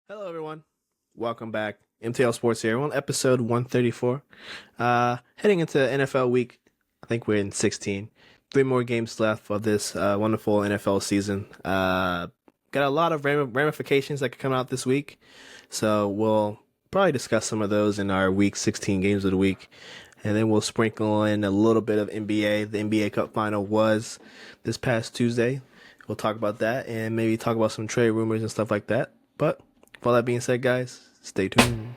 Hello, everyone. Welcome back. MTL Sports here. We're on episode 134. Heading into NFL week, I think we're in 16. Three more games left of this wonderful NFL season. Got a lot of ramifications that could come out this week. So we'll probably discuss some of those in our week 16 games of the week. And then we'll sprinkle in a little bit of NBA. The NBA Cup final was this past Tuesday. We'll talk about that and maybe talk about some trade rumors and stuff like that. But with all that being said, guys, stay tuned.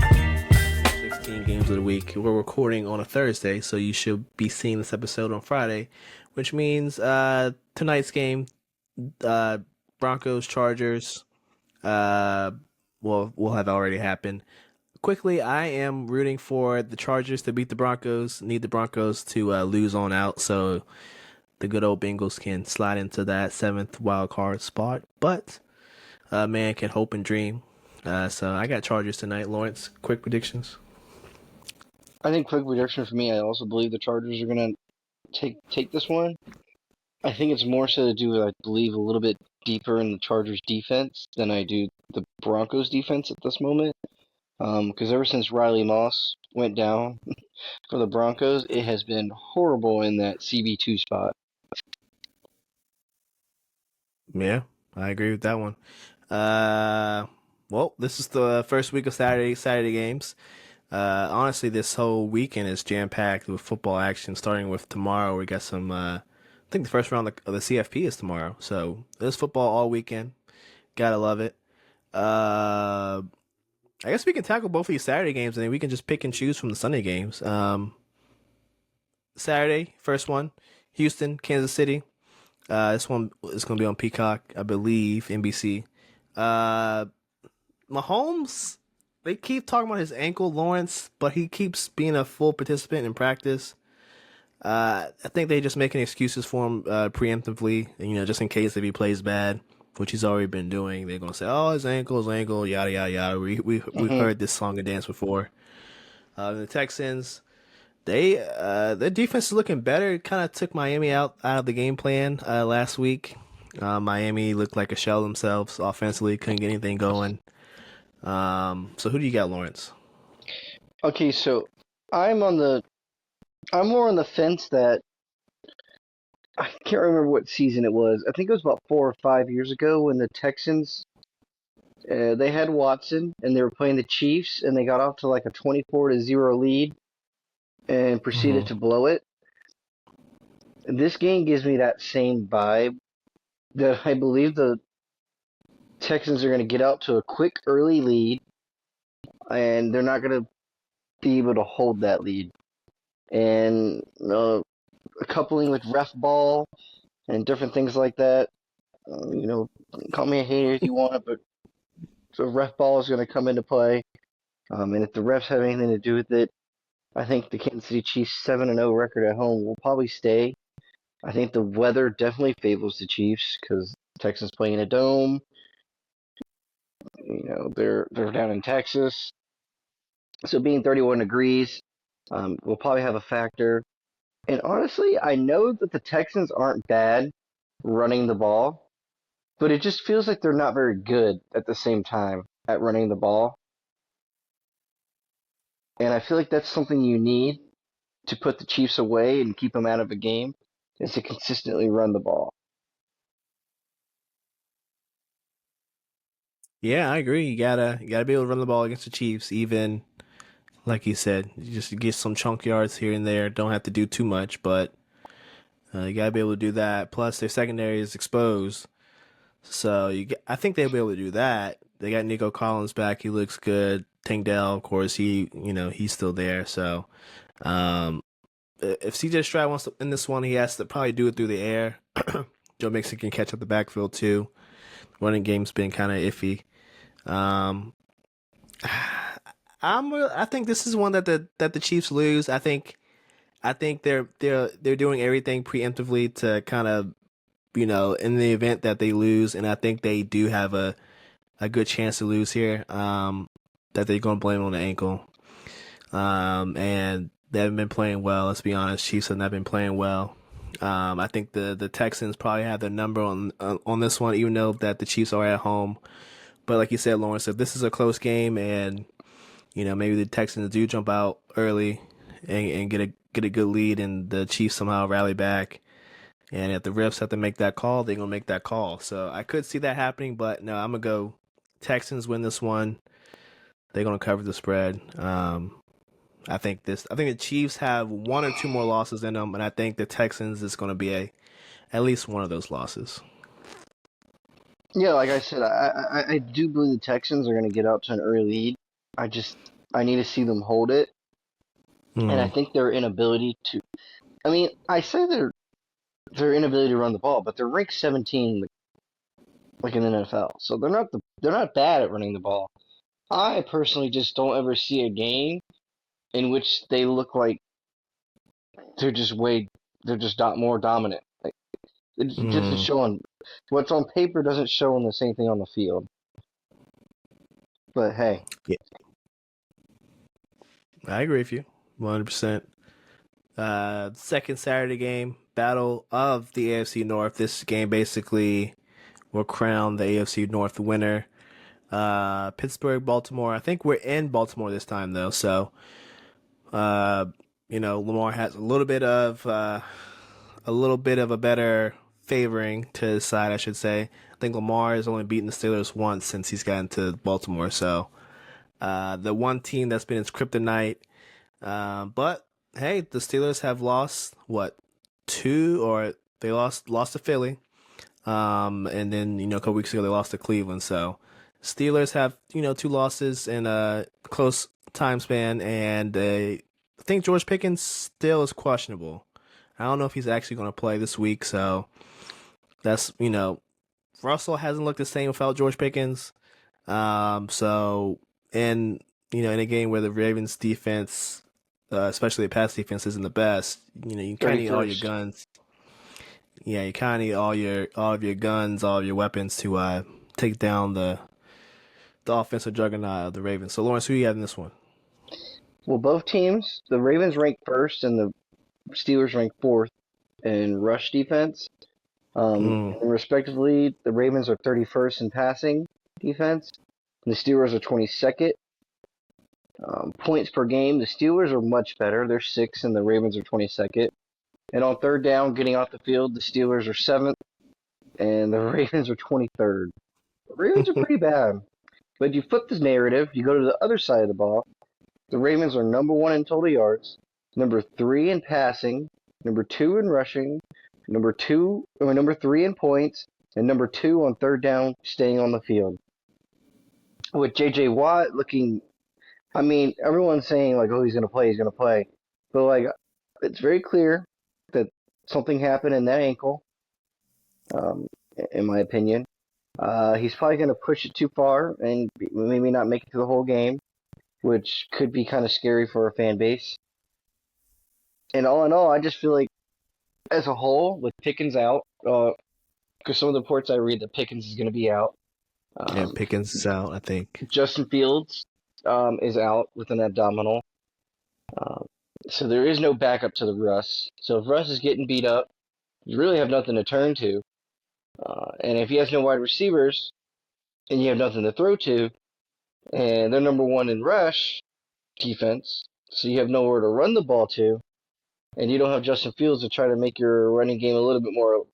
16 games of the week. We're recording on a Thursday, so you should be seeing this episode on Friday, which means tonight's game, uh, Broncos Chargers, uh, will have already happened. Quickly, I am rooting for the Chargers to beat the Broncos. Need the Broncos to lose on out so the good old Bengals can slide into that seventh wild card spot. But man can hope and dream. So I got Chargers tonight. Lawrence, quick predictions. I think quick prediction for me. I also believe the Chargers are gonna take this one. I think it's more so to do with I believe a little bit deeper in the Chargers defense than I do the Broncos defense at this moment. Because ever since Riley Moss went down for the Broncos, it has been horrible in that CB2 spot. Yeah, I agree with that one. Uh, well, this is the first week of Saturday games. Honestly, this whole weekend is jam packed with football action. Starting with tomorrow, we got some. I think the first round of the CFP is tomorrow, so there's football all weekend. Gotta love it. Uh, I guess we can tackle both of these Saturday games, and then we can just pick and choose from the Sunday games. Saturday, first one, Houston, Kansas City. This one is going to be on Peacock, I believe, NBC. Uh, Mahomes, they keep talking about his ankle, Lawrence, but he keeps being a full participant in practice. I think they just making excuses for him preemptively, just in case if he plays bad, which he's already been doing. They're gonna say, "Oh, his ankle, yada yada yada." We've hmm heard this song and dance before. The Texans, their defense is looking better. It kind of took Miami out of the game plan last week. Miami looked like a shell themselves offensively, couldn't get anything going. So who do you got, Lawrence? Okay, so I'm on the I'm more on the fence that I can't remember what season it was. I think it was about 4 or 5 years ago when the Texans they had Watson and they were playing the Chiefs and they got off to like a 24-0 lead and proceeded Mm-hmm. to blow it. This game gives me that same vibe that I believe the Texans are going to get out to a quick early lead and they're not going to be able to hold that lead. And coupling with ref ball and different things like that, call me a hater if you want, but so ref ball is going to come into play. And if the refs have anything to do with it, I think the Kansas City Chiefs 7-0 record at home will probably stay. I think the weather definitely favors the Chiefs because Texans playing in a dome. They're down in Texas, so being 31 degrees will probably have a factor. And honestly, I know that the Texans aren't bad running the ball, but it just feels like they're not very good at the same time at running the ball. And I feel like that's something you need to put the Chiefs away and keep them out of a game is to consistently run the ball. Yeah, I agree. You gotta be able to run the ball against the Chiefs, even like you said, you just get some chunk yards here and there. Don't have to do too much, but you gotta be able to do that. Plus, their secondary is exposed, so I think they'll be able to do that. They got Nico Collins back; he looks good. Tank Dell, of course, he's still there. So, um, if CJ Stroud wants to win this one, he has to probably do it through the air. Joe Mixon can catch up the backfield too. Running game's been kind of iffy. Um, I think this is one that the Chiefs lose. I think they're doing everything preemptively to kind of in the event that they lose, and I think they do have a good chance to lose here. that they're going to blame on the ankle. And they haven't been playing well. Let's be honest, Chiefs have not been playing well. I think the Texans probably have their number on this one, even though that the Chiefs are at home. But like you said, Lawrence, if this is a close game and maybe the Texans do jump out early and get a good lead, and the Chiefs somehow rally back, and if the refs have to make that call, they're gonna make that call. So I could see that happening, but no, I'm gonna go Texans win this one. They're gonna cover the spread. I think the Chiefs have one or two more losses in them, and I think the Texans is gonna be at least one of those losses. Yeah, like I said, I do believe the Texans are going to get out to an early lead. I just I need to see them hold it, and I Hmm. think their inability to. I mean, I say their inability to run the ball, but they're ranked 17 like in the NFL, so they're not bad at running the ball. I personally just don't ever see a game in which they look like they're just way they're just more dominant. Like it doesn't Hmm. show on what's on paper doesn't show on the same thing on the field. But hey, Yeah, I agree with you, 100%. Second Saturday game, Battle of the AFC North. This game basically will crown the AFC North winner. Pittsburgh, Baltimore. I think we're in Baltimore this time though, so uh, Lamar has a little bit of a better favoring to his side, I should say. I think Lamar has only beaten the Steelers once since he's gotten to Baltimore, so the one team that's been his kryptonite. But hey, the Steelers have lost what two, or they lost to Philly. And then a couple weeks ago they lost to Cleveland. So Steelers have two losses in a close time span, and I think George Pickens still is questionable. I don't know if he's actually going to play this week. So that's Russell hasn't looked the same without George Pickens. So in in a game where the Ravens defense, especially the pass defense, isn't the best, you kind of need all your 31st. guns. Yeah, you kind of need all of your guns, all of your weapons to take down the offensive juggernaut of the Ravens. So Lawrence, who you have in this one? Well, both teams, the Ravens rank first and the Steelers rank fourth in rush defense. Mm, And respectively, the Ravens are 31st in passing defense, and the Steelers are 22nd. Points per game, the Steelers are much better. They're sixth, and the Ravens are 22nd. And on third down, getting off the field, the Steelers are seventh, and the Ravens are 23rd. The Ravens are pretty bad. But you flip this narrative, you go to the other side of the ball. The Ravens are number one in total yards, number three in passing, number two in rushing, number three in points, and number two on third down, staying on the field. With J.J. Watt looking, I mean, everyone's saying like, oh, he's gonna play, but like, it's very clear that something happened in that ankle, um, in my opinion. He's probably gonna push it too far and maybe not make it to the whole game, which could be kind of scary for a fan base. And all in all, I just feel like as a whole, with Pickens out, because some of the reports I read that Pickens is going to be out. yeah, Um, Pickens is out, I think. Justin Fields is out with an abdominal. Um, so there is no backup to the Russ. So if Russ is getting beat up, you really have nothing to turn to. And if he has no wide receivers and you have nothing to throw to, and they're number one in rush defense, so you have nowhere to run the ball to, and you don't have Justin Fields to try to make your running game a little bit more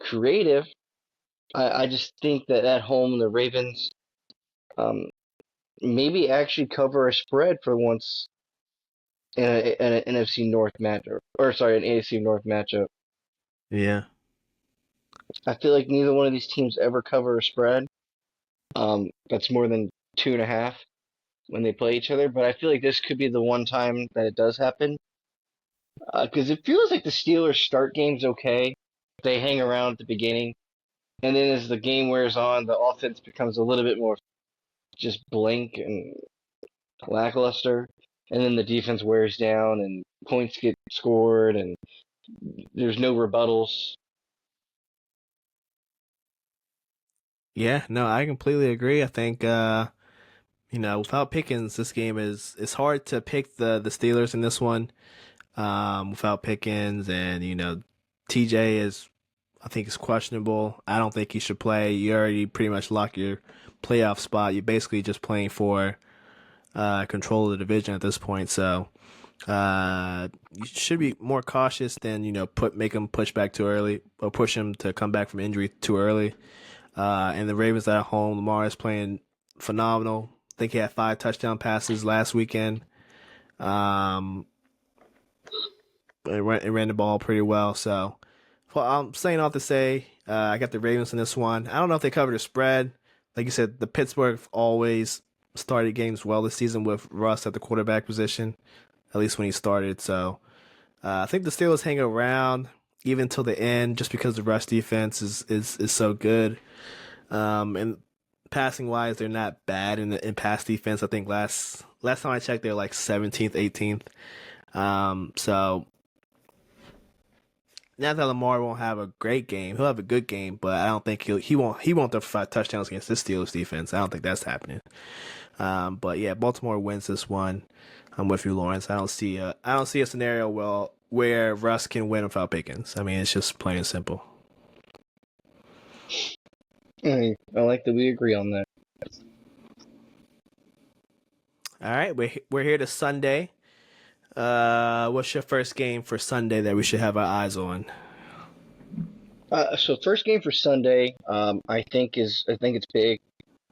creative, I just think that at home the Ravens um, maybe actually cover a spread for once in an NFC North matchup, or sorry, an AFC North matchup. Yeah. I feel like neither one of these teams ever cover a spread. That's more than 2.5 when they play each other. But I feel like this could be the one time that it does happen. Because it feels like the Steelers start games okay. They hang around at the beginning, and then as the game wears on, the offense becomes a little bit more just blank and lackluster, and then the defense wears down and points get scored and there's no rebuttals. Yeah, no, I completely agree. I think Without Pickens, this game is it's hard to pick the Steelers in this one. Without Pickens, and TJ is I think is questionable. I don't think he should play. You already pretty much lock your playoff spot. You're basically just playing for control of the division at this point. So you should be more cautious than make him push back too early or push him to come back from injury too early. And the Ravens are at home. Lamar is playing phenomenal. I think he had 5 touchdown passes last weekend. Um, and ran the ball pretty well. So, well, I'm saying off to say, I got the Ravens in this one. I don't know if they covered the spread. Like you said, the Pittsburgh always started games well this season with Russ at the quarterback position, at least when he started. So, I think the Steelers hang around even till the end, just because the rush defense is so good. And passing wise, they're not bad in pass defense. I think last time I checked, they're like 17th, 18th. So not that Lamar won't have a great game, he'll have a good game, but I don't think he won't throw 5 touchdowns against this Steelers defense. I don't think that's happening. But yeah, Baltimore wins this one. I'm with you, Lawrence. I don't see a scenario where Russ can win without Pickens. I mean, it's just plain and simple. I like that we agree on that. All right, we're here to Sunday. What's your first game for Sunday that we should have our eyes on? So first game for Sunday, I think it's big.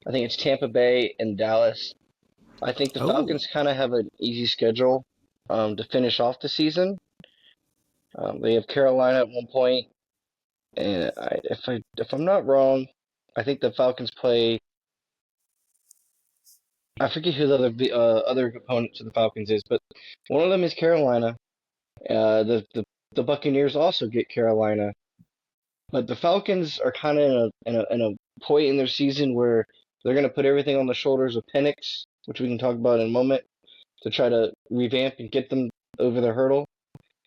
I think it's Tampa Bay and Dallas. I think the Oh, Falcons kind of have an easy schedule to finish off the season. They have Carolina at one point, and if I'm not wrong, I think the Falcons play. I forget who the other opponent to the Falcons is, but one of them is Carolina. The Buccaneers also get Carolina, but the Falcons are kind of in a point in their season where they're going to put everything on the shoulders of Penix, which we can talk about in a moment, to try to revamp and get them over the hurdle.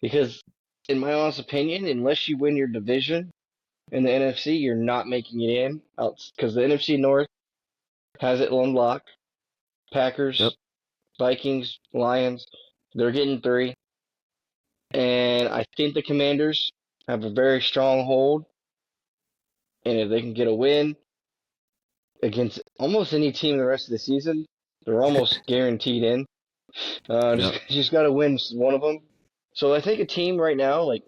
Because, in my honest opinion, unless you win your division in the NFC, you're not making it in. Because the NFC North has it on lock. yep, Packers, Vikings, Lions, they're getting three. And I think the Commanders have a very strong hold. And if they can get a win against almost any team the rest of the season, they're almost guaranteed in. Just yep. just got to win one of them. So I think a team right now like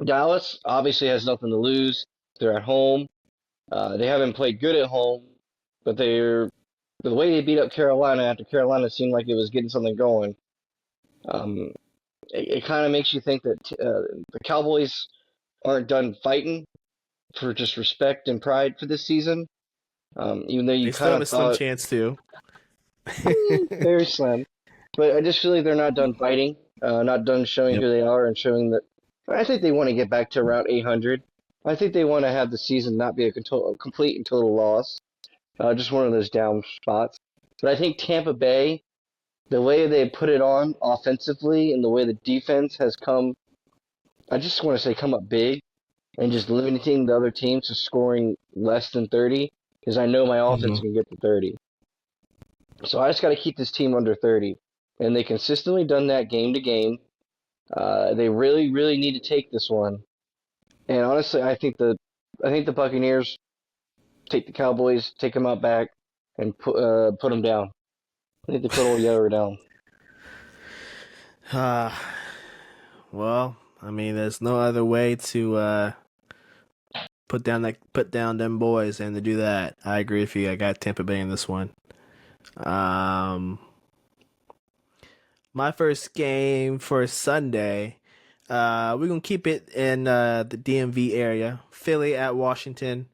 Dallas obviously has nothing to lose. They're at home. They haven't played good at home, but they're the way they beat up Carolina after Carolina seemed like it was getting something going. Um, it kind of makes you think that the Cowboys aren't done fighting for just respect and pride for this season. Even though you They still kind have of a slim thought chance too. very slim, but I just feel like they're not done fighting, not done showing Yep. who they are and showing that. I think they want to get back to around 800. I think they want to have the season not be a complete and total loss, just one of those down spots. But I think Tampa Bay, the way they put it on offensively and the way the defense has come, I just want to say come up big and just limiting the other teams to scoring less than 30, because I know my offense Hmm. can get to 30. So I just got to keep this team under 30. And they consistently done that game to game. They really, really need to take this one. And honestly, I think the Buccaneers take the Cowboys, take them out back, and put them down. I think they put old Yeller down. Uh, well, I mean, there's no other way to put down them boys and to do that. I agree with you. I got Tampa Bay in this one. Um, my first game for Sunday. We're gonna keep it in the DMV area. Philly at Washington,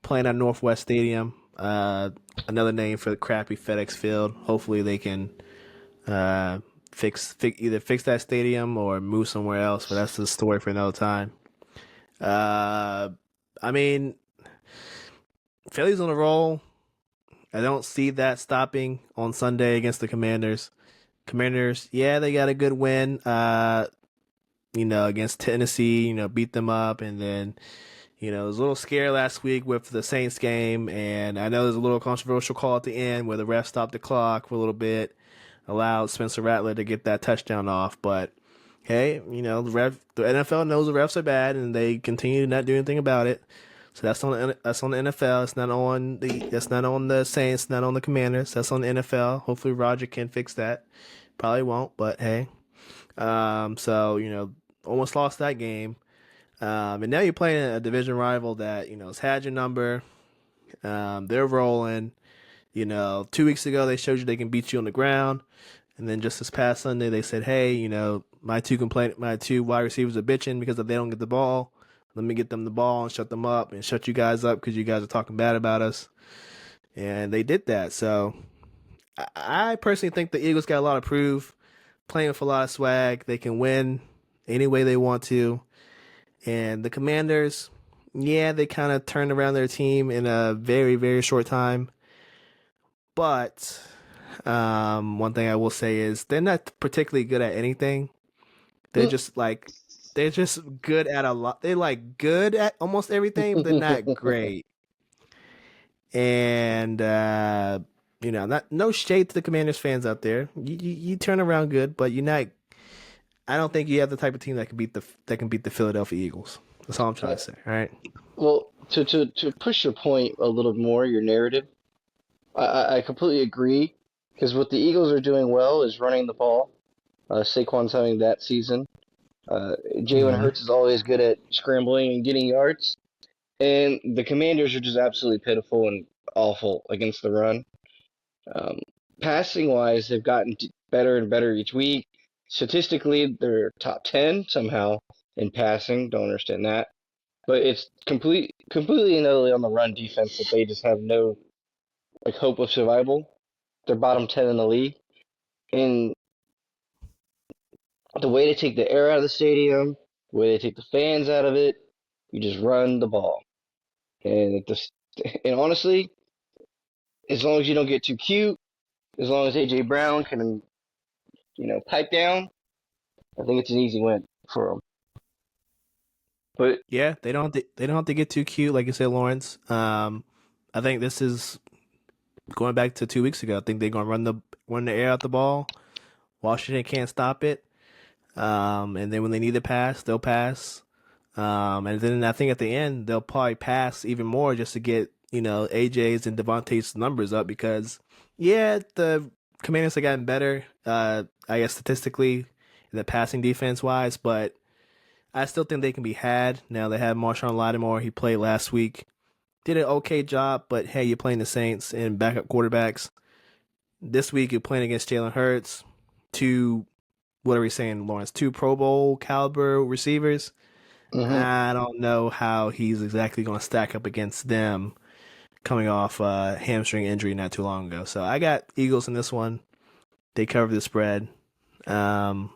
playing at Northwest Stadium. Another name for the crappy FedEx Field. Hopefully they can uh, either fix that stadium or move somewhere else. But that's a story for another time. Uh, I mean, Philly's on a roll. I don't see that stopping on Sunday against the Commanders. Commanders, yeah, they got a good win. Against Tennessee, beat them up, and then I was a little scared last week with the Saints game, and I know there's a little controversial call at the end where the ref stopped the clock for a little bit, allowed Spencer Rattler to get that touchdown off. But hey, the NFL knows the refs are bad, and they continue to not do anything about it. So that's on the NFL. It's not on the Saints, not on the Commanders. That's on the NFL. Hopefully Roger can fix that. Probably won't, but hey. So almost lost that game. And now you're playing a division rival that has had your number. They're rolling. 2 weeks ago they showed you they can beat you on the ground, and then just this past Sunday they said, "Hey, my two wide receivers are bitching because if they don't get the ball. Let me get them the ball and shut them up and shut you guys up because you guys are talking bad about us." And they did that. So I personally think the Eagles got a lot to prove. Playing with a lot of swag, they can win any way they want to. And the Commanders, yeah, they kind of turned around their team in a very, very short time. But one thing I will say is they're not particularly good at anything. They're Mm. just like they're just good at a lot. They're like good at almost everything, but they're not great. And not no shade to the Commanders fans out there. You turn around good, but you're not. I don't think you have the type of team that can beat the Philadelphia Eagles. That's all I'm trying Uh, to say. All right. well, to push your point a little more, your narrative, I completely agree. Because what the Eagles are doing well is running the ball. Saquon's having that season. Jalen Mm-hmm. Hurts is always good at scrambling and getting yards. And the Commanders are just absolutely pitiful and awful against the run. Um, Passing wise, they've gotten better and better each week. Statistically, they're top 10 somehow in passing. Don't understand that. But it's completely and utterly on the run defense that they just have no like hope of survival. They're bottom 10 in the league. And the way they take the air out of the stadium, the way they take the fans out of it, you just run the ball. And it just, and honestly, as long as you don't get too cute, as long as AJ Brown can, pipe down, I think it's an easy win for them. But Yeah, they don't have to get too cute, like you said, Lawrence. I think this is going back to 2 weeks ago. I think they're gonna run the air out the ball. Washington can't stop it. And then when they need to pass, they'll pass. And then I think at the end they'll probably pass even more just to get AJ's and Devontae's numbers up because yeah, the Commanders have gotten better. I guess statistically, in the passing defense wise, but I still think they can be had. Now they have Marshawn Lattimore. He played last week, did an okay job, but hey, you're playing the Saints and backup quarterbacks. This week you're playing against Jalen Hurts, two, what are we saying, Lawrence? Two Pro Bowl caliber receivers. mhm, I don't know how he's exactly going to stack up against them coming off a hamstring injury not too long ago. So I got Eagles in this one. They cover the spread. Um,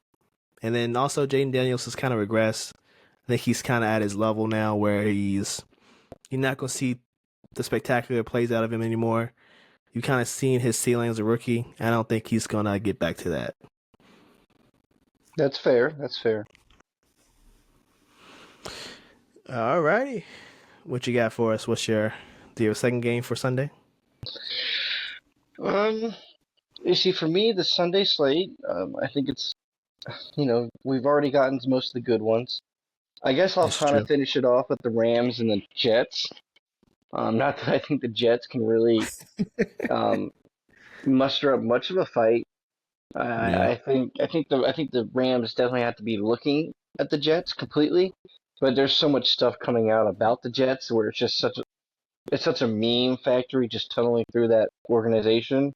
and then also Jaden Daniels has kind of regressed. I think he's kind of at his level now where you're not going to see the spectacular plays out of him anymore. You kind of seen his ceiling as a rookie. I don't think he's going to get back to that. that's fair. That's fair. Alrighty. What you got for us? Do you have a second game for Sunday? Um, you see, for me, the Sunday slate, I think it's, we've already gotten to most of the good ones. I guess I'll It's kind of true. finish it off with the Rams and the Jets. Not that I think the Jets can really um, muster up much of a fight. Yeah. I think the Rams definitely have to be looking at the Jets completely, but there's so much stuff coming out about the Jets where it's such a meme factory just tunneling through that organization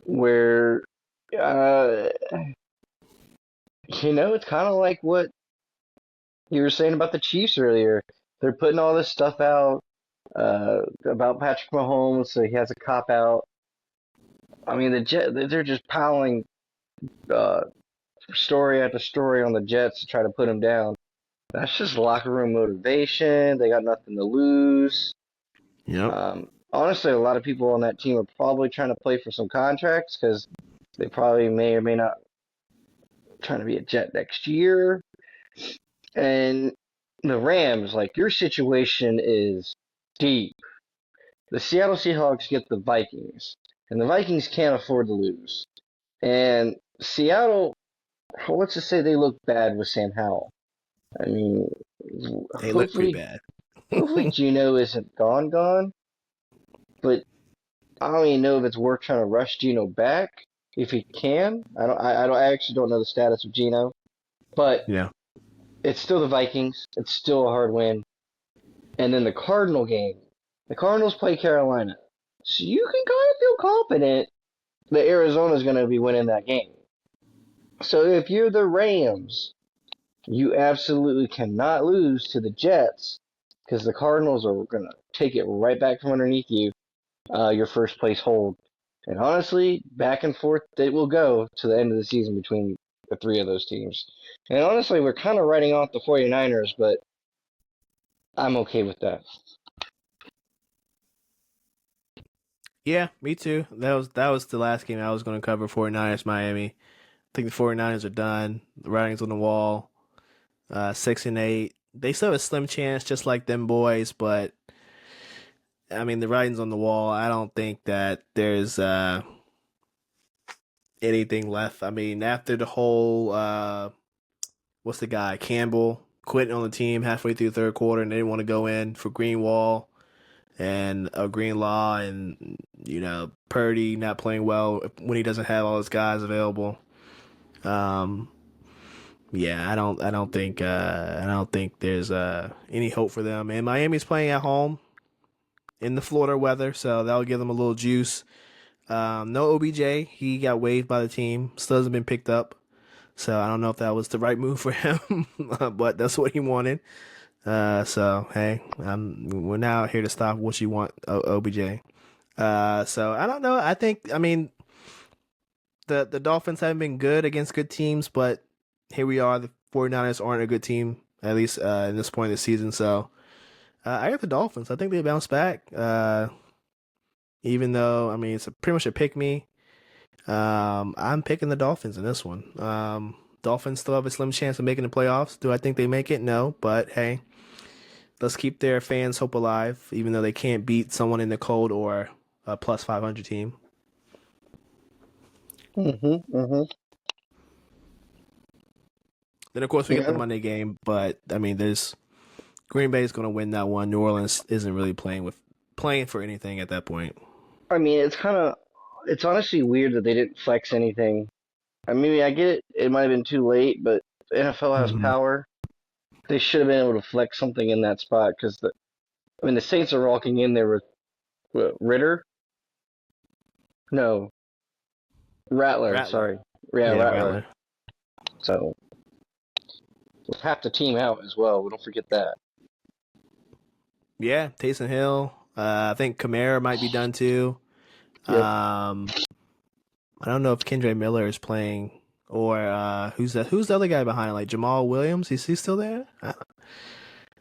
where uh, it's kind of like what you were saying about the Chiefs earlier. They're putting all this stuff out about Patrick Mahomes, so he has a cop out. I mean, they're just piling uh, story after story on the Jets to try to put him down. That's just locker room motivation. They got nothing to lose. Yep. Honestly, a lot of people on that team are probably trying to play for some contracts because they probably may or may not trying to be a Jet next year. And the Rams, like your situation is deep. The Seattle Seahawks get the Vikings, and the Vikings can't afford to lose. And Seattle, let's just say they look bad with Sam Howell. I mean, They look pretty hopefully, bad. hopefully Geno isn't gone, but I don't even know if it's worth trying to rush Geno back if he can. I actually don't know the status of Geno, but Yeah. it's still the Vikings. It's still a hard win. And then the Cardinal game, the Cardinals play Carolina, so you can kind of feel confident that Arizona's going to be winning that game. So if you're the Rams, you absolutely cannot lose to the Jets because the Cardinals are going to take it right back from underneath you, your first place hold. And honestly, back and forth it will go to the end of the season between the three of those teams. And honestly, we're kind of writing off the 49ers, but I'm okay with that. Yeah, me too. That was the last game I was going to cover, 49ers Miami. I think the 49ers are done. The writing's on the wall. 6-8. They still have a slim chance, just like them boys, but I mean the writing's on the wall. I don't think that there's anything left. I mean, after the whole what's the guy Campbell quitting on the team halfway through the third quarter, and they didn't want to go in for Greenwall and Greenlaw, and Purdy not playing well when he doesn't have all his guys available. Um, yeah, I don't think there's any hope for them. And Miami's playing at home in the Florida weather, so that'll give them a little juice. No OBJ, he got waived by the team. Still hasn't been picked up, so I don't know if that was the right move for him, but that's what he wanted. So hey, we're now here to stop what you want, OBJ. So I don't know. I mean, the Dolphins haven't been good against good teams, but here we are. The 49ers aren't a good team, at least in this point of the season. So I got the Dolphins. I think they bounce back. Even though I mean it's pretty much a pick me. I'm picking the Dolphins in this one. Dolphins still have a slim chance of making the playoffs. Do I think they make it? No, but hey, let's keep their fans' hope alive, even though they can't beat someone in the cold or a plus 500 team. Mm-hmm. Then of course we get the Yeah. Monday game, but I mean, there's Green Bay is going to win that one. New Orleans isn't really playing for anything at that point. I mean, it's honestly weird that they didn't flex anything. I mean, I get it. It might have been too late, but the NFL has Hmm. power. They should have been able to flex something in that spot because I mean, the Saints are walking in there with Ritter. No, Rattler. Rattler, Sorry, yeah, yeah, Rattler. Rattler, So with half the team out as well. We don't forget that. yeah, Taysom Hill. I think Kamara might be done too. Yep. Um, I don't know if Kendra Miller is playing or who's the other guy behind it, like Jamal Williams. Is he still there?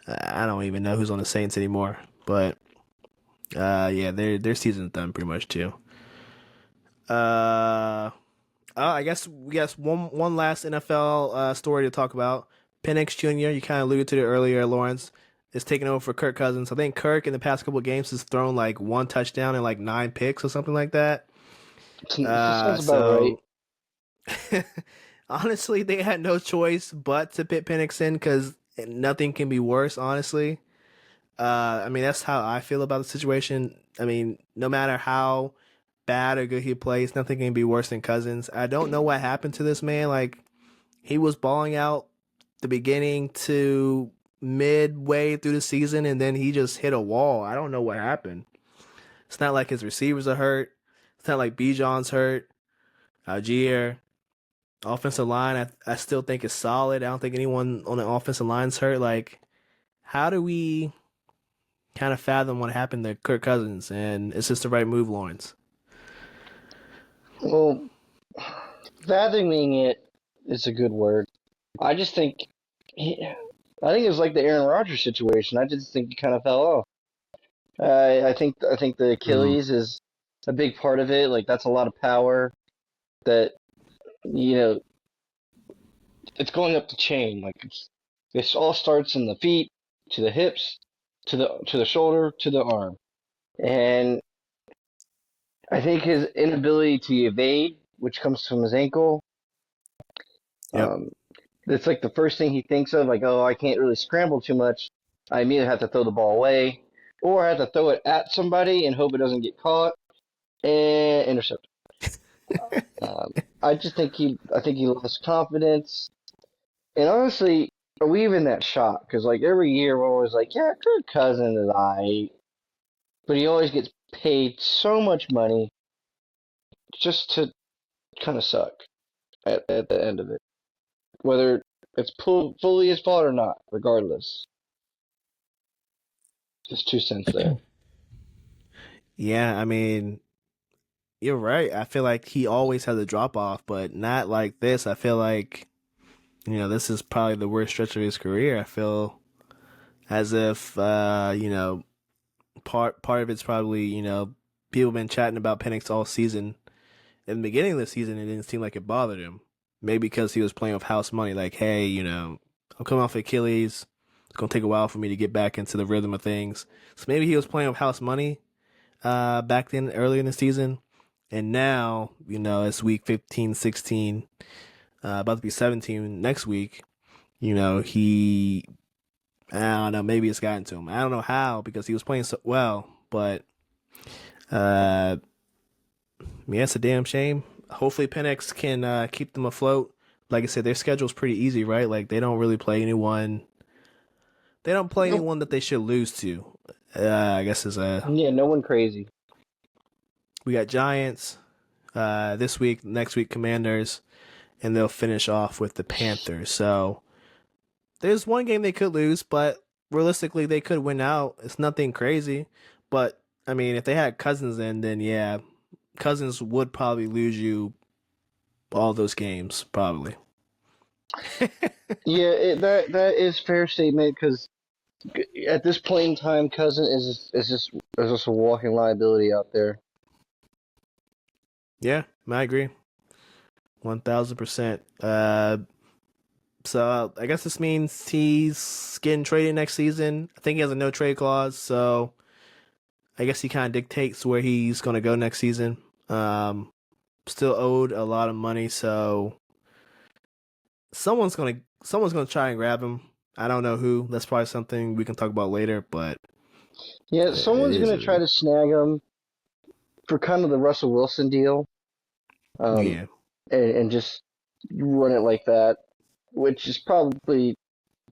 I don't even know who's on the Saints anymore. But yeah, their season's done pretty much too. Uh, I guess we got one last NFL story to talk about. Penix Jr. You kind of alluded to it earlier. Lawrence is taking over for Kirk Cousins. I think Kirk in the past couple of games has thrown like one touchdown and like 9 picks or something like that. That sounds about right. So honestly, they had no choice but to pit Penix in because nothing can be worse. Honestly, I mean that's how I feel about the situation. I mean, no matter how bad or good he plays, nothing can be worse than Cousins. I don't know what happened to this man. Like he was balling out the beginning to midway through the season, and then he just hit a wall. I don't know what happened. It's not like his receivers are hurt. It's not like Bijan's hurt. Algier. Offensive line, I still think is solid. I don't think anyone on the offensive line's hurt. Like, how do we kind of fathom what happened to Kirk Cousins? And is this the right move, Lawrence? Well, fathoming it is a good word. I just think I think it was like the Aaron Rodgers situation. I just think he kind of fell off. I think the Mm, Achilles is a big part of it. Like that's a lot of power that you know it's going up the chain. Like this all starts in the feet to the hips, to the shoulder, to the arm. And I think his inability to evade, which comes from his ankle, Yep. um, it's like the first thing he thinks of, like, oh, I can't really scramble too much. I immediately have to throw the ball away, or I have to throw it at somebody and hope it doesn't get caught and intercept. Um, I think he lost confidence. And honestly, are we even that shocked? Because like every year we're always like, yeah, Kirk Cousins is I, but he always gets paid so much money just to kind of suck at the end of it, whether it's fully his fault or not. Regardless, just 2 cents there. Yeah, I mean, you're right. I feel like he always has a drop off, but not like this. I feel like, this is probably the worst stretch of his career. I feel as if, part of it's probably, people been chatting about Penix all season. In the beginning of the season, it didn't seem like it bothered him. Maybe because he was playing with house money, like, hey, I'm coming off Achilles. It's gonna take a while for me to get back into the rhythm of things. So maybe he was playing with house money back then, early in the season. And now, it's week 15, 16, about to be 17 next week. He, I don't know, maybe it's gotten to him. I don't know how because he was playing so well, but uh, yeah, it's a damn shame. Hopefully, Penix can keep them afloat. Like I said, their schedule's pretty easy, right? Like they don't really play anyone. They don't play Nope. anyone that they should lose to. I guess is a Yeah, no one crazy. we got Giants this week, next week Commanders, and they'll finish off with the Panthers. So there's one game they could lose, but realistically they could win out. It's nothing crazy, but I mean, if they had Cousins in, then yeah, Cousins would probably lose you all those games, probably. Yeah, that is fair statement because at this point in time, Cousin is just a walking liability out there. Yeah, I agree, 1,000%. So I guess this means he's getting traded next season. I think he has a no trade clause, so I guess he kind of dictates where he's going to go next season. Still owed a lot of money, so someone's gonna try and grab him. I don't know who. That's probably something we can talk about later, but Yeah, it someone's is gonna what it try is. to snag him for kind of the Russell Wilson deal, um, Yeah. and just run it like that, which is probably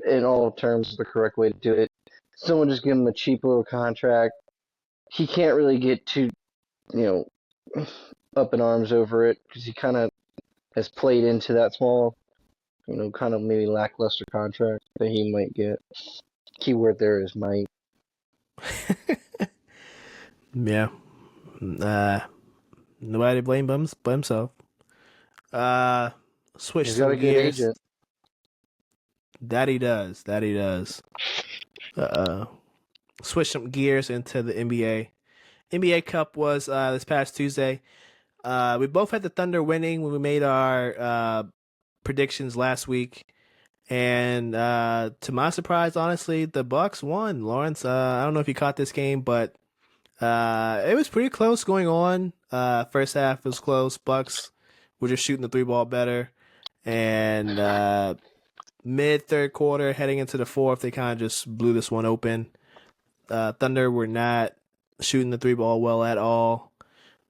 in all terms the correct way to do it. Someone just give him a cheap little contract. He can't really get too, you know, up in arms over it because he kind of has played into that small, kind of maybe lackluster contract that he might get. Keyword there is might. Yeah. Uh, Nobody to blame but himself. Uh, Switch He's got some a good gears. agent. That he does. That he does. Uh, Switch some gears into the NBA. NBA Cup was this past Tuesday. We both had the Thunder winning when we made our predictions last week, and to my surprise, honestly, the Bucks won. Lawrence, I don't know if you caught this game, but it was pretty close going on. First half was close. Bucks were just shooting the three ball better, and mid third quarter, heading into the fourth, they kind of just blew this one open. Thunder were not shooting the three ball well at all.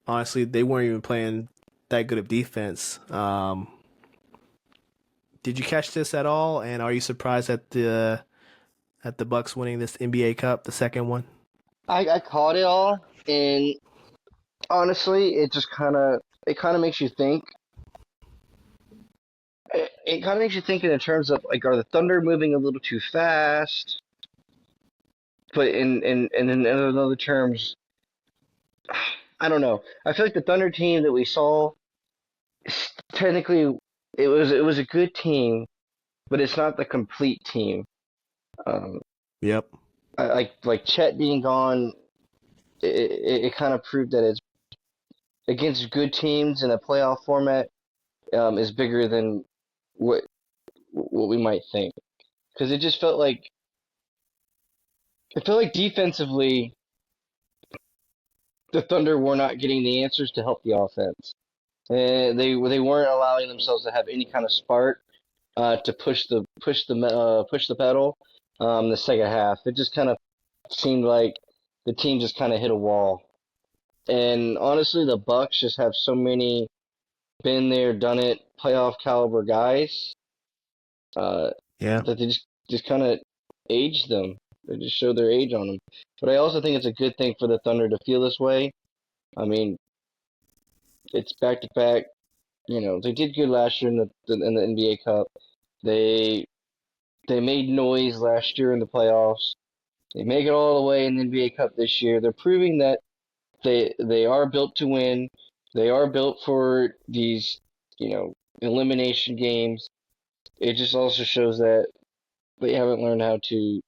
Honestly, they weren't even playing that good of defense. Did you catch this at all? And are you surprised at the Bucks winning this NBA Cup, the second one? I caught it all, and honestly, it kind of makes you think. It kind of makes you think in terms of like, are the Thunder moving a little too fast? But in other terms, I don't know. I feel like the Thunder team that we saw, technically, it was a good team, but it's not the complete team. Um, Yep. like Chet being gone, it kind of proved that it's against good teams in a playoff format is bigger than what what we might think. Because it just felt like I feel like defensively, the Thunder were not getting the answers to help the offense. They weren't allowing themselves to have any kind of spark to push the pedal. The second half, it just kind of seemed like the team just kind of hit a wall. And honestly, the Bucks just have so many been there, done it, playoff caliber guys uh, Yeah. that they just kind of aged them. They just showed their age on them. But I also think it's a good thing for the Thunder to feel this way. I mean, it's back to back. You know, they did good last year in the NBA Cup. They they made noise last year in the playoffs. They make it all the way in the NBA Cup this year. They're proving that they are built to win. They are built for these, you know, elimination games. It just also shows that they haven't learned how to,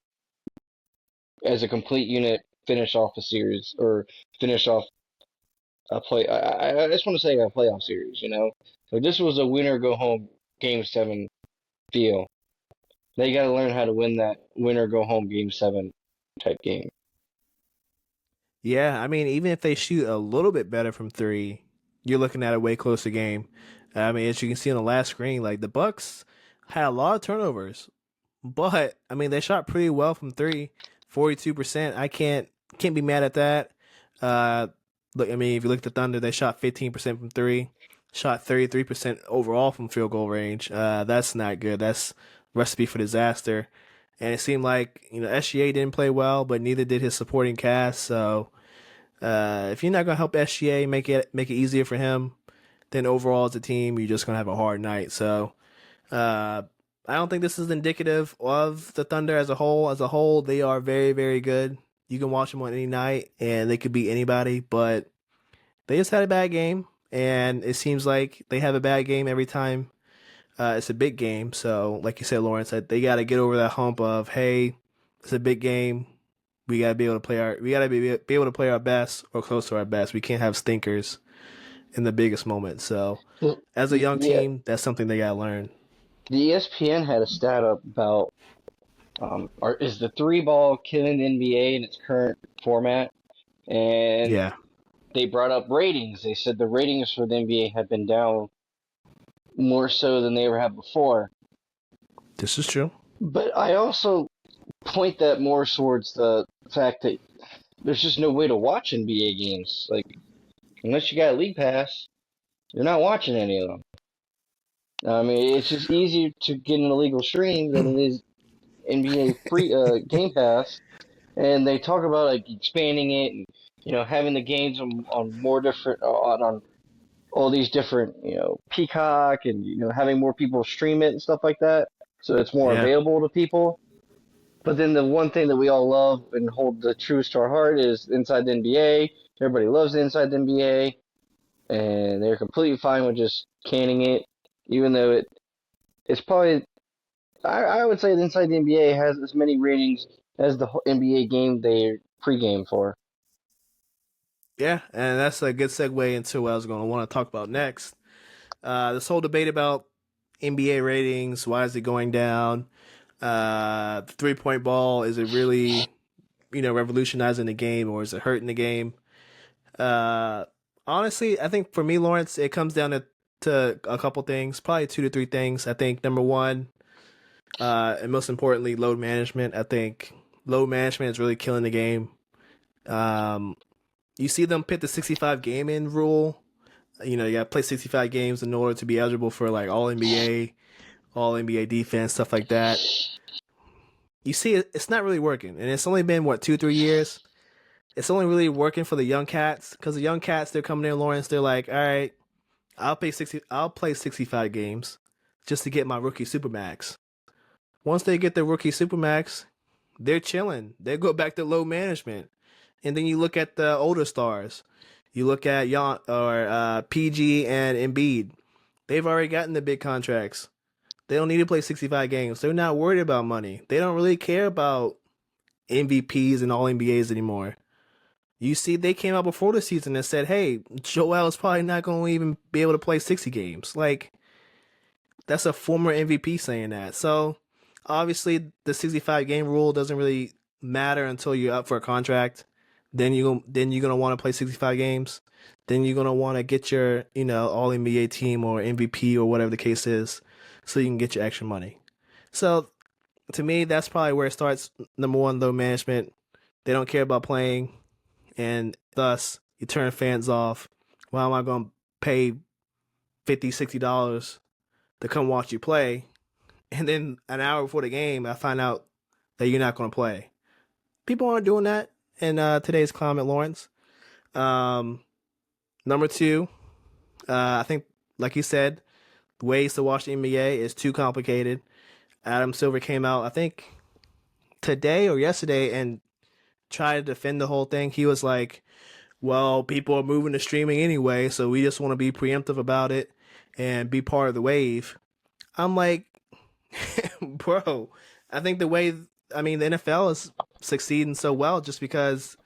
as a complete unit, finish off a series or finish off a play. I just want to say a playoff series. You know, so this was a winner go home game seven deal. They got to learn how to win that winner go home game seven type game. Yeah, I mean, even if they shoot a little bit better from three, you're looking at a way closer game. I mean, as you can see on the last screen, like the Bucks had a lot of turnovers, but I mean, they shot pretty well from three, 42%. I can't be mad at that. Uh, Look, I mean, if you look at the Thunder, they shot 15% from three, shot 33% overall from field goal range. That's not good. That's recipe for disaster. And it seemed like SGA didn't play well, but neither did his supporting cast. So if you're not gonna help SGA make it easier for him, then overall as a team, you're just gonna have a hard night. So uh, I don't think this is indicative of the Thunder as a whole. As a whole, they are very, very good. You can watch them on any night, and they could beat anybody. But they just had a bad game, and it seems like they have a bad game every time. It's a big game, so like you said, Lawrence, they got to get over that hump of hey, it's a big game. We gotta be able to play our best or close to our best. We can't have stinkers in the biggest moment. So Well, as a young team, that's something they gotta learn. the ESPN had a stat up about is the three ball killing the NBA in its current format? And Yeah, they brought up ratings. They said the ratings for the NBA had been down more so than they ever have before. this is true. But I also point that more towards the fact that there's just no way to watch NBA games. Like, unless you got a league pass, you're not watching any of them. I mean, it's just easier to get an illegal stream than it is NBA free Game Pass. And they talk about like expanding it and having the games on more different on all these different Peacock and having more people stream it and stuff like that, so it's more Yeah, available to people. But then the one thing that we all love and hold the truest to our heart is Inside the NBA. Everybody loves Inside the NBA, and they're completely fine with just canning it, even though it's probably I would say that Inside the NBA has as many ratings as the NBA game they pregame for. yeah, and that's a good segue into what I was going to want to talk about next. This whole debate about NBA ratings, why is it going down? The 3 point ball, is it really revolutionizing the game or is it hurting the game? Uh, Honestly, I think for me, Lawrence, it comes down to a couple things, probably two to three things. I think number one, and most importantly, load management. I think load management is really killing the game. Um, you see them put the 65 game in rule. You got to play 65 games in order to be eligible for like All NBA defense, stuff like that. You see, it's not really working, and it's only been what 2 3 years. It's only really working for the young cats because the young cats they're coming in, Lawrence. They're like, all right, I'll play 65 games just to get my rookie supermax. Once they get their rookie supermax, they're chilling. They go back to low management, and then you look at the older stars. You look at PG and Embiid. They've already gotten the big contracts. They don't need to play 65 games. They're not worried about money. They don't really care about MVPs and All NBAs anymore. You see, they came out before the season and said, hey, Joel is probably not going to even be able to play 60 games. Like, that's a former MVP saying that. So, obviously, the 65 game rule doesn't really matter until you're up for a contract. Then you're gonna want to play 65 games. Then you're gonna want to get your All NBA team or MVP or whatever the case is, so you can get your extra money. So to me, that's probably where it starts. Number one, low management. They don't care about playing, and thus you turn fans off. Why am I gonna pay 50, $60 to come watch you play? And then an hour before the game, I find out that you're not gonna play. People aren't doing that in today's climate, Lawrence. Um, Number two, I think, like you said, ways to watch the NBA is too complicated. Adam Silver came out, I think, today or yesterday and tried to defend the whole thing. He was like, well, people are moving to streaming anyway, so we just want to be preemptive about it and be part of the wave. I'm like, bro, I think the NFL is succeeding so well just because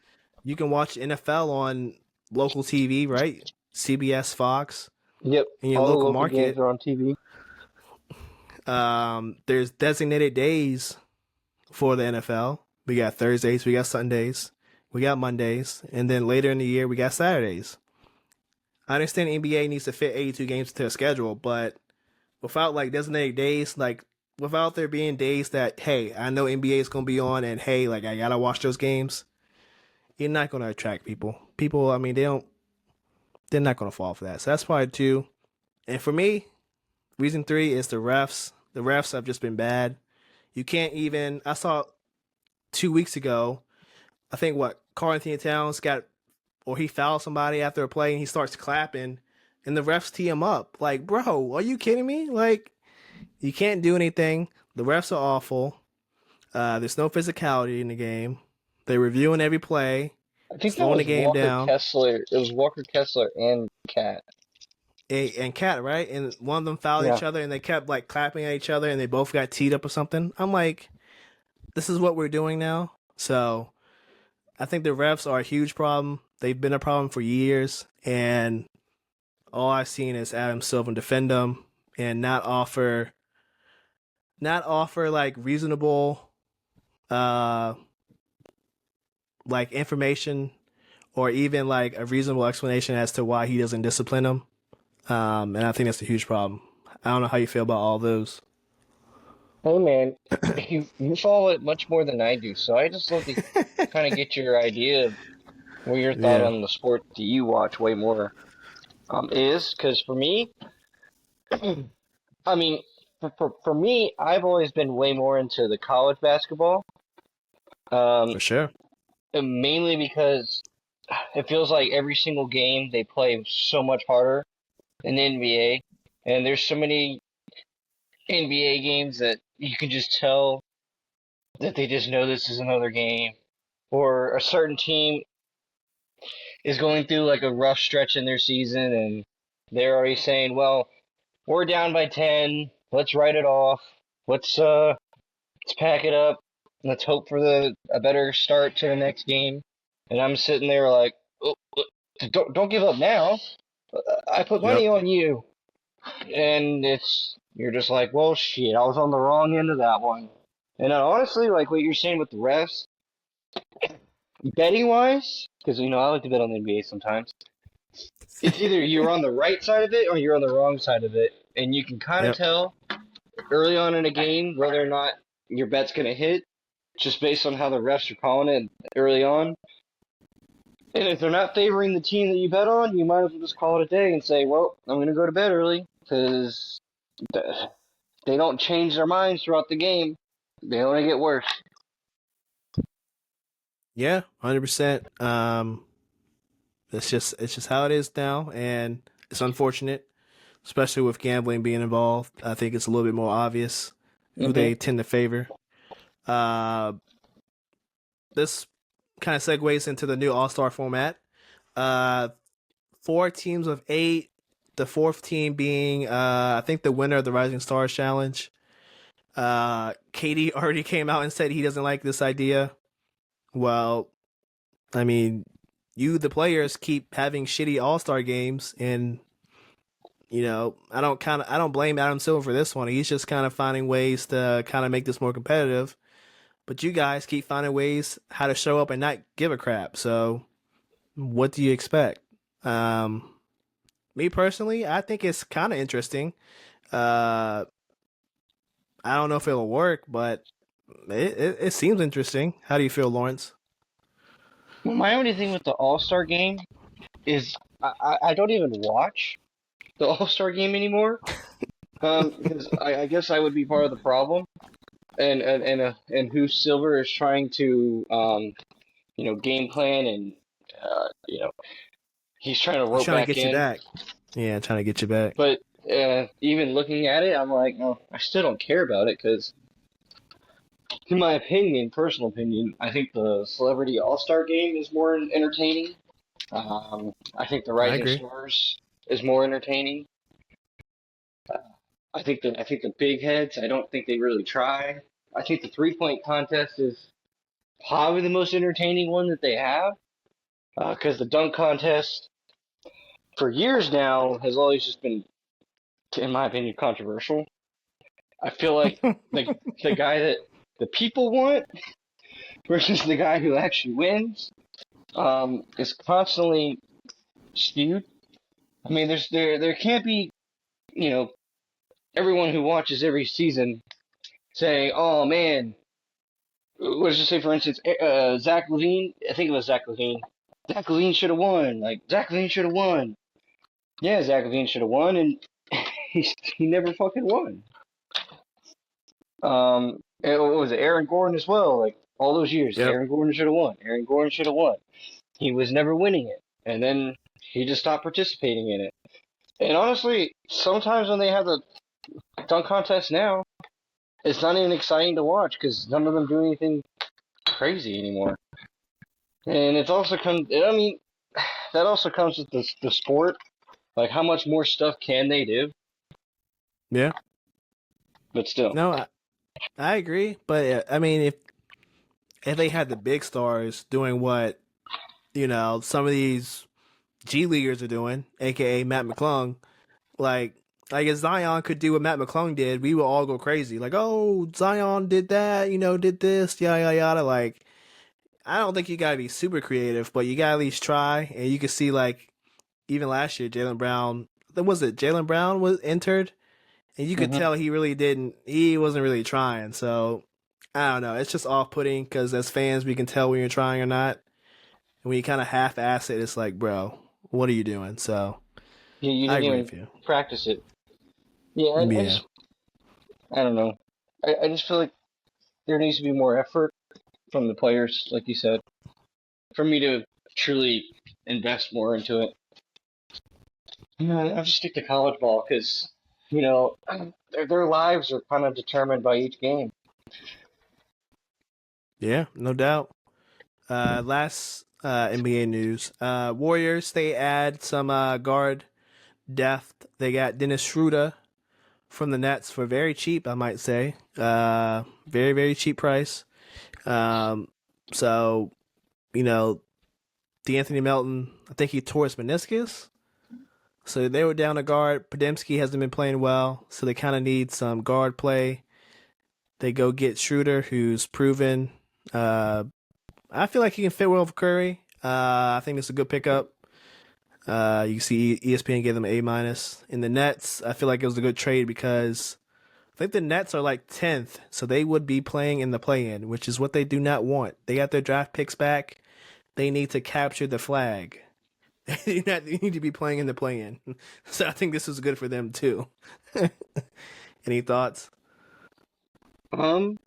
you can watch NFL on local TV, right? CBS, Fox, Yep, in your all the local local games market. are on TV. There's designated days for the NFL. We got Thursdays, we got Sundays, we got Mondays, and then later in the year we got Saturdays. I understand the NBA needs to fit 82 games to a schedule, but without like designated days, like without there being days that hey, I know NBA is gonna be on, and hey, like I gotta watch those games, you're not gonna attract people. People, I mean, they're not gonna fall for that. So that's probably two. And for me, reason three is the refs. The refs have just been bad. You can't even. I saw 2 weeks ago. I think what Karl Anthony Towns got, or he fouled somebody after a play, and he starts clapping, and the refs tee him up. Like, bro, are you kidding me? Like, you can't do anything. The refs are awful. There's no physicality in the game. They're reviewing every play, I think that slowing the was game Walker down. Kessler. It was Walker Kessler and Cat. And Cat, right? And one of them fouled Yeah. each other, and they kept like clapping at each other, and they both got teed up or something. I'm like, this is what we're doing now. So I think the refs are a huge problem. They've been a problem for years, and all I've seen is Adam Silver defend them and not offer like reasonable uh like information or even like a reasonable explanation as to why he doesn't discipline them. And I think that's a huge problem. I don't know how you feel about all those. Hey man, you follow it much more than I do, so I just love to kind of get your idea of what your thought Yeah, on the sport that you watch way more is. Because for me, I mean, for me, I've always been way more into the college basketball. Um, for sure. and mainly because it feels like every single game they play so much harder than the NBA, and there's so many NBA games that you can just tell that they just know this is another game, or a certain team is going through like a rough stretch in their season and they're already saying, well, we're down by 10. Let's write it off. Let's pack it up. Let's hope for the a better start to the next game. And I'm sitting there like, oh, don't give up now. I put Yep. money on you. And it's you're just like, well, shit, I was on the wrong end of that one. And honestly, like what you're saying with the refs, betting wise, because I like to bet on the NBA sometimes. It's either you're on the right side of it or you're on the wrong side of it, and you can kind of Yep. tell early on in a game whether or not your bet's going to hit just based on how the refs are calling it early on. And if they're not favoring the team that you bet on, you might as well just call it a day and say, well, I'm going to go to bed early because they don't change their minds throughout the game. They only get worse. Yeah. 100%. It's just how it is now, and it's unfortunate, especially with gambling being involved. I think it's a little bit more obvious who Hmm. they tend to favor. Uh, this kind of segues into the new All Star format. Uh, 4 teams of 8. The fourth team being, I think, the winner of the Rising Stars Challenge. Katie already came out and said he doesn't like this idea. Well, I mean, the players, keep having shitty All Star games, and I don't blame Adam Silver for this one. He's just kind of finding ways to kind of make this more competitive. but you guys keep finding ways how to show up and not give a crap. So what do you expect? Um, Me personally, I think it's kind of interesting. Uh, I don't know if it'll work, but it seems interesting. How do you feel, Lawrence? Well, my only thing with the All Star game is I don't even watch the All Star game anymore. Because I guess I would be part of the problem, and who Silver is trying to game plan and he's trying to He's rope trying to back get you in. back. Yeah, trying to get you back. But even looking at it, I'm like, no, I still don't care about it because, in my opinion, personal opinion, I think the Celebrity All Star game is more entertaining. I think the I Rising agree. Stars is more entertaining. I think the big heads. I don't think they really try. I think the 3-point contest is probably the most entertaining one that they have because the dunk contest for years now has always just been, in my opinion, controversial. I feel like the guy that the people want versus the guy who actually wins is constantly skewed. I mean, there can't be you know everyone who watches every season saying, "Oh man, let's just say for instance, Zach Levine. I think it was Zach Levine. Zach Levine should have won. Like Zach Levine should have won. Yeah, Zach Levine should have won, and he never fucking won. And what was it? Aaron Gordon as well. Like all those years, Yep. Aaron Gordon should have won. Aaron Gordon should have won. He was never winning it, and then he just stopped participating in it. And honestly, sometimes when they have the dunk contest now, it's not even exciting to watch because none of them do anything crazy anymore. And it's also come. I mean, that also comes with the sport. Like, how much more stuff can they do? Yeah. But still. No, I agree. But I mean, if they had the big stars doing what some of these G leaguers are doing, aka Matt McClung, like if Zion could do what Matt McClung did, we would all go crazy. Like, oh, Zion did that, did this, yada yada yada. Like, I don't think you gotta be super creative, but you gotta at least try. And you can see like even last year, Jalen Brown. Was it Jalen Brown was entered, and you could Hmm. tell he really didn't. He wasn't really trying. So I don't know. It's just off putting because as fans, we can tell when you're trying or not. And when you kind of half ass it, it's like, bro, what are you doing? So You I didn't agree even with you. practice it. Yeah, Yeah. I don't know. I just feel like there needs to be more effort from the players, like you said, for me to truly invest more into it. I'll just stick to college ball because, you know, their lives are kind of determined by each game. Yeah, no doubt. Last NBA news. Warriors, they add some guard depth. They got Dennis Schroeder from the Nets for very cheap, I might say. Very, very cheap price. Um, so, you know, D'Anthony Melton, I think he tore his meniscus. So they were down a guard. Podemski hasn't been playing well, so they kind of need some guard play. They go get Schroeder, who's proven. Uh, I feel like he can fit well with Curry. I think it's a good pickup. You can see ESPN gave them an A minus. In the Nets, I feel like it was a good trade because I think the Nets are like 10th, so they would be playing in the play-in, which is what they do not want. They got their draft picks back. They need to capture the flag. They need to be playing in the play-in. So I think this is good for them too. Any thoughts? Um,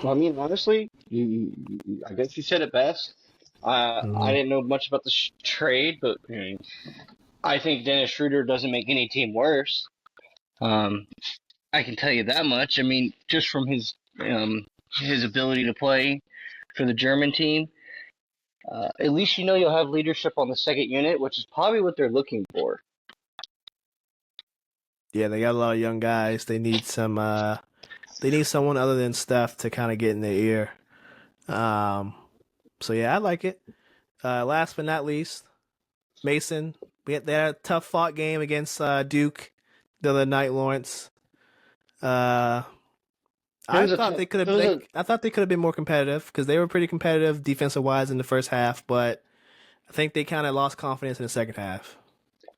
I mean, honestly, I guess you said it best. I Mm-hmm. didn't know much about the trade, but I think Dennis Schroeder doesn't make any team worse. Um, I can tell you that much. I mean, just from his ability to play for the German team, at least you know you'll have leadership on the second unit, which is probably what they're looking for. Yeah, they got a lot of young guys. They need some. They need someone other than Steph to kind of get in their ear. Um, so yeah, I like it. Last but not least, Mason. They had a tough fought game against Duke the other night, Lawrence. Uh, It was a tough. It was a. I thought they could have been more competitive because they were pretty competitive defensive wise in the first half, but I think they kind of lost confidence in the second half.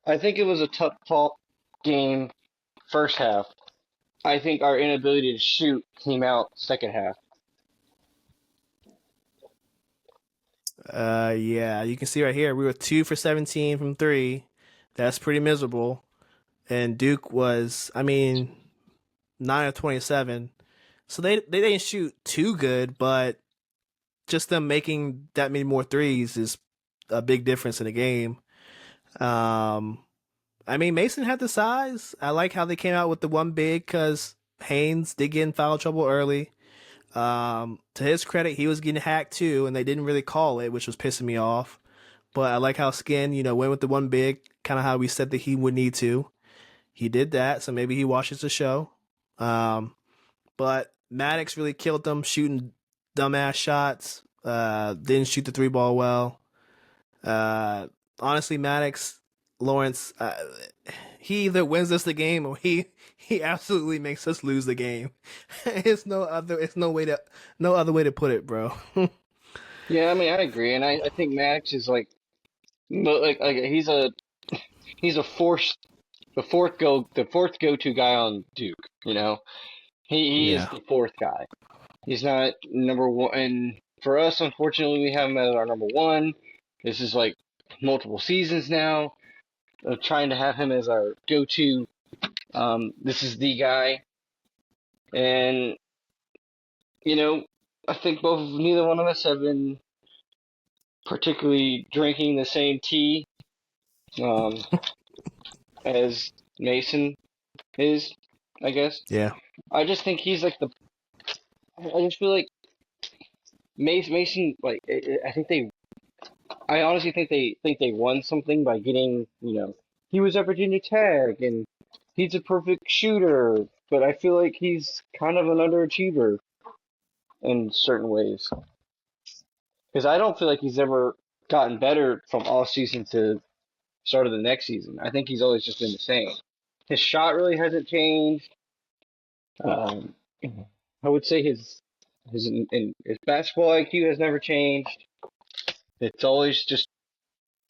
I think it was a tough fault game first half. I think our inability to shoot came out second half. Yeah, you can see right here we were 2 for 17 from three. That's pretty miserable. And Duke was, I mean, 9 of 27. So they didn't shoot too good, but just them making that many more threes is a big difference in the game. Um, I mean, Mason had the size. I like how they came out with the one big because Haynes did get in foul trouble early. To his credit, he was getting hacked too, and they didn't really call it, which was pissing me off. But I like how Skin, went with the one big, kind of how we said that he would need to. He did that, so maybe he watches the show. But Maddox really killed them, shooting dumbass shots. Didn't shoot the three ball well. Uh, Honestly, Maddox, Lawrence, he either wins us the game or he absolutely makes us lose the game. It's no other way to put it, bro. Yeah, I mean, I agree, and I think Max is like he's a force the fourth go to guy on Duke. You know, he is Yeah. the fourth guy. He's not number one, and for us, unfortunately, we have him as our number one. This is like multiple seasons now of trying to have him as our go to. This is the guy, and you know, I think neither one of us have been particularly drinking the same tea um, as Mason is, I guess. Yeah. I just think he's like the. I just feel like Mason. Like I think they. I honestly think they won something by getting. He was at Virginia Tech and he's a perfect shooter, but I feel like he's kind of an underachiever in certain ways because I don't feel like he's ever gotten better from off season to start of the next season. I think he's always just been the same. His shot really hasn't changed. Um, I would say his basketball IQ has never changed. It's always just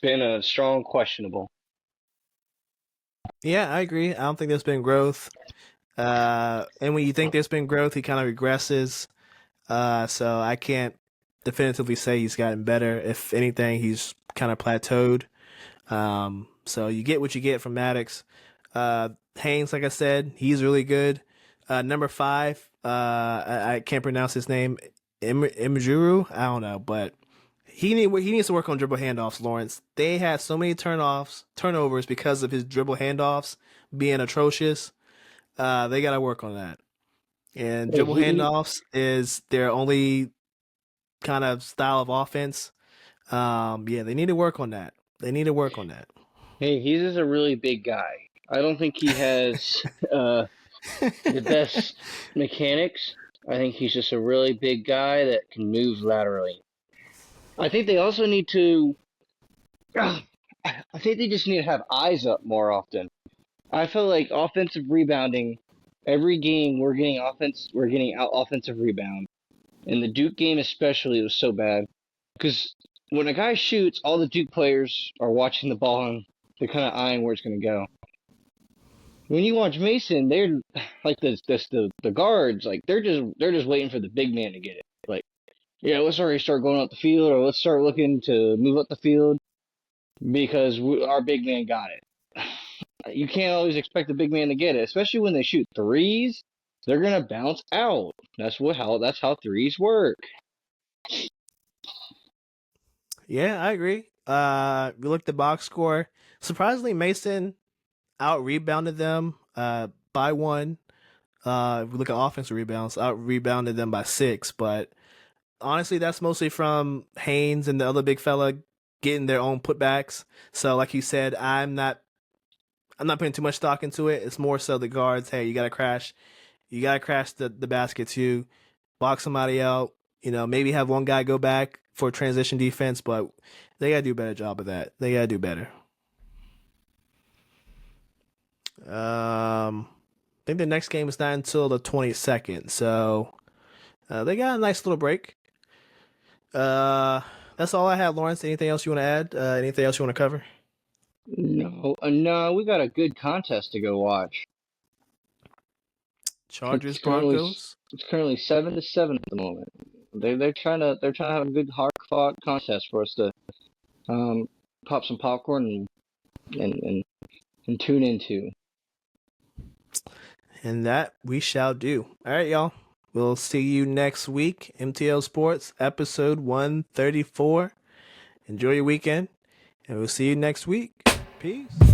been a strong questionable. Yeah, I agree. I don't think there's been growth. And when you think there's been growth, he kind of regresses. So I can't definitively say he's gotten better. If anything, he's kind of plateaued. So you get what you get from Maddox. Haynes, like I said, he's really good. Number five, I can't pronounce his name. Imajuru, I don't know, but he needs to work on dribble handoffs. Lawrence, they had so many turnovers because of his dribble handoffs being atrocious. They got to work on that. And Hey, dribble he, handoffs is their only kind of style of offense. Yeah, they need to work on that. They need to work on that. he's just a really big guy. I don't think he has uh, the best mechanics. I think he's just a really big guy that can move laterally. I think they also need to. I think they just need to have eyes up more often. I feel like offensive rebounding. Every game we're getting offense. We're getting out offensive rebound. In the Duke game especially, it was so bad because when a guy shoots, all the Duke players are watching the ball and they're kind of eyeing where it's going to go. When you watch Mason, they're like the guards, like they're just waiting for the big man to get it. Like, yeah, let's already start going up the field, or let's start looking to move up the field because our big man got it. You can't always expect the big man to get it, especially when they shoot threes. They're gonna bounce out. That's how threes work. Yeah, I agree. We looked at the box score. Surprisingly, Mason out rebounded them by one. If we look at offensive rebounds, out rebounded them by six. But honestly, that's mostly from Haynes and the other big fella getting their own putbacks. So, like you said, I'm not putting too much stock into it. It's more so the guards. Hey, you gotta crash. You gotta crash the basket too. Box somebody out. Maybe have one guy go back for transition defense, but they gotta do a better job of that. They gotta do better. I think the next game is not until the 22nd, so they got a nice little break. That's all I had, Lawrence. Anything else you want to add? Anything else you want to cover? No, we got a good contest to go watch. Chargers, It's currently Broncos. it's currently 7-7 at the moment. They're trying to have a good hard fought contest for us to um pop some popcorn and tune into. And that we shall do. All right, y'all. We'll see you next week. MTL Sports, episode 134. Enjoy your weekend, and we'll see you next week. Peace.